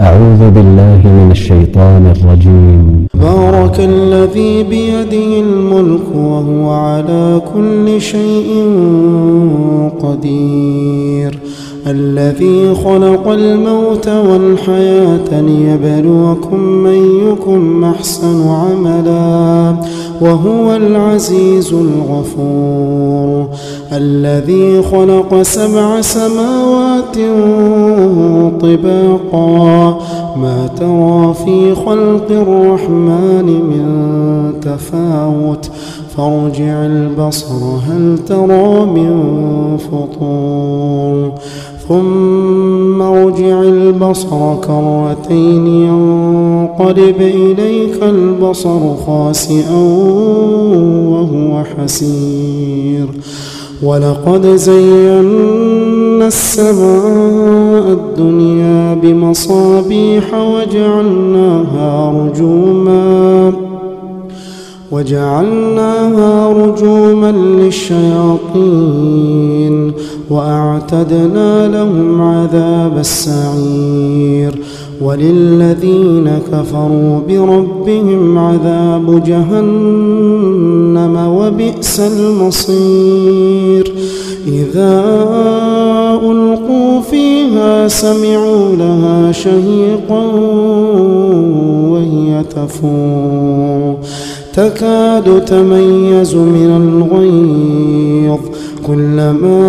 أعوذ بالله من الشيطان الرجيم. بارك الذي بيده الملك وهو على كل شيء قدير، الذي خلق الموت والحياة ليبلوكم أيكم أحسن عملا وهو العزيز الغفور، الذي خلق 7 سماوات طباقا ما ترى في خلق الرحمن من تفاوت فارجع البصر هل ترى من فطور ثم ارجع البصر كرتين ينقلب إليك البصر خاسئا وهو حسير، ولقد زينا السماء الدنيا بمصابيح وجعلناها رجوما للشياطين وأعتدنا لهم عذاب السعير، وللذين كفروا بربهم عذاب جهنم وبئس المصير، إذا ألقوا فيها سمعوا لها شهيقا وهي تفور تكاد تميز من الغيظ، كلما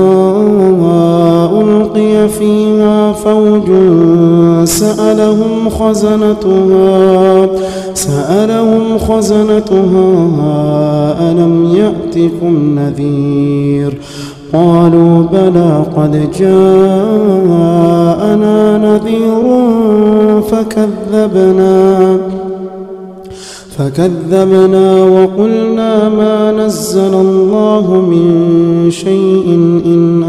ألقي فيها فوج سألهم خزنتها ألم يأتكم نذير، قالوا بلى قد جاءنا نذير فكذبنا وقلنا ما نزل الله من شيء إن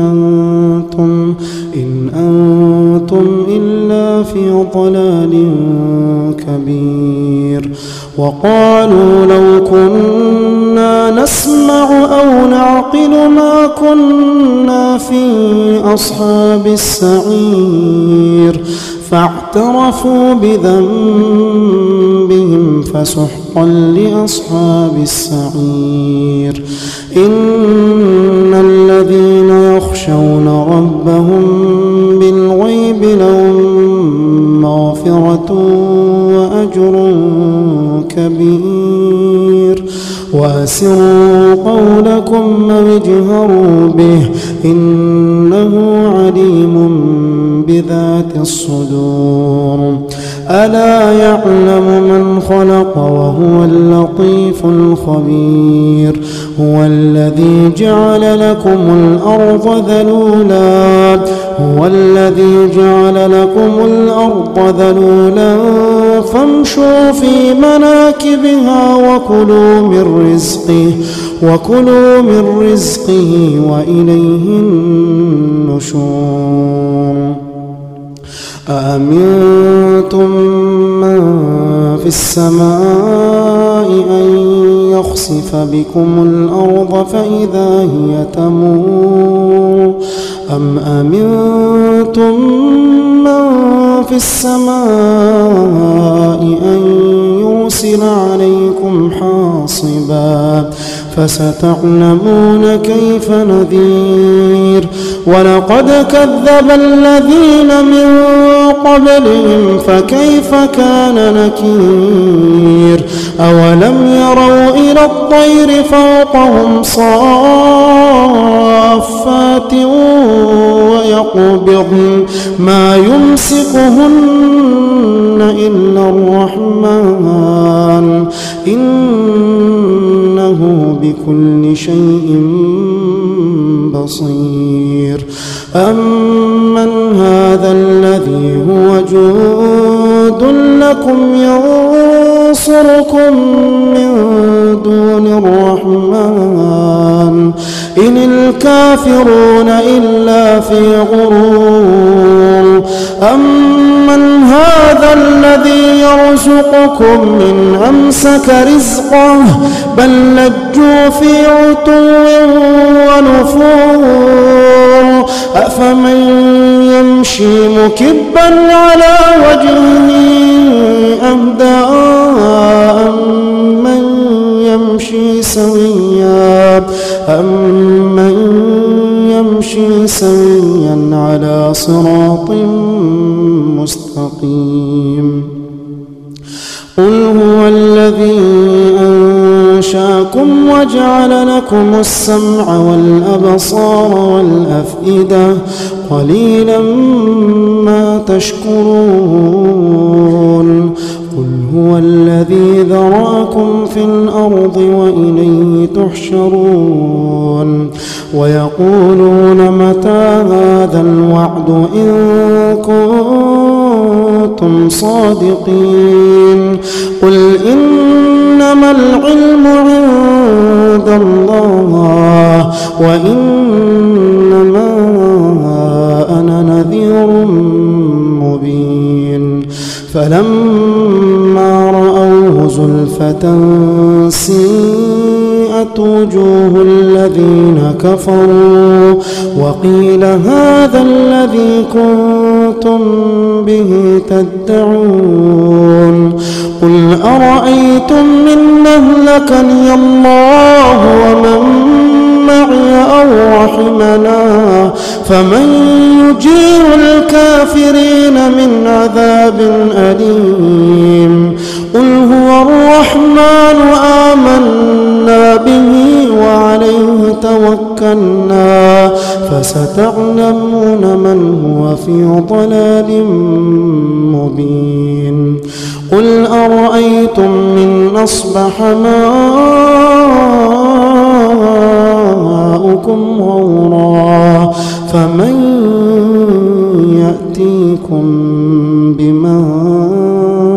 أنتم إلا في ضلال كبير، وقالوا لو كنا نسمع أو نعقل ما كنا في أصحاب السعير، فاعترفوا بذنبهم فسحقا لأصحاب السعير، إن الذين يخشون ربهم بالغيب لهم مغفرة وأجر كبير، وأسروا قولكم أو اجهروا به إنه عليم بذات الصدور، ألا يعلم من خلق وهو اللطيف الخبير، هو الذي جعل لكم الأرض ذلولا فامشوا في مناكبها وكلوا من رزقه وإليه النشور، أأمنتم من في السماء أن يخسف بكم الأرض فإذا هي تمور، أم أمنتم من في السماء أن يرسل عليكم حاصبا فستعلمون كيف نذير، ولقد كذب الذين من قبلهم فكيف كان نكير، أولم يروا إلى الطير فوقهم صافات ويقبضن ما يمسكهن إلا الرحمن إنه بكل شيء بصير، أمن هذا الذي هو جند لكم ينصركم من دون الرحمن إن الكافرون إلا في غرور، أمن هذا الذي يرزقكم إن أمسك رزقه بل لجوا في عتو ونفور، أفمن يمشي مكبا على وجهه يمشي سويا على صراط مستقيم. قل هو الذي أنشاكم وجعل لكم السمع والأبصار والأفئدة قليلا ما تشكرون. قل هو الذي ذرأكم في الأرض وإليه تحشرون. ويقولون متى هذا الوعد إن كنتم صادقين. قل إنما العلم عند الله وإنما أنا نذير مبين. فلما رأوه زلفة سيئت وجوه الذين كفروا وقيل هذا الذي كنتم به تدعون. قل أرأيتم إن أهلكني الله ومن معي أو رحمنا فمن يجير الكافرين من عذاب أليم. قل هو الرحمن آمنا به وعليه توكلنا فستعلمون من هو في ضلال مبين. قل أرأيتم إن أصبح ماؤكم غورا فمن يأتيكم بماء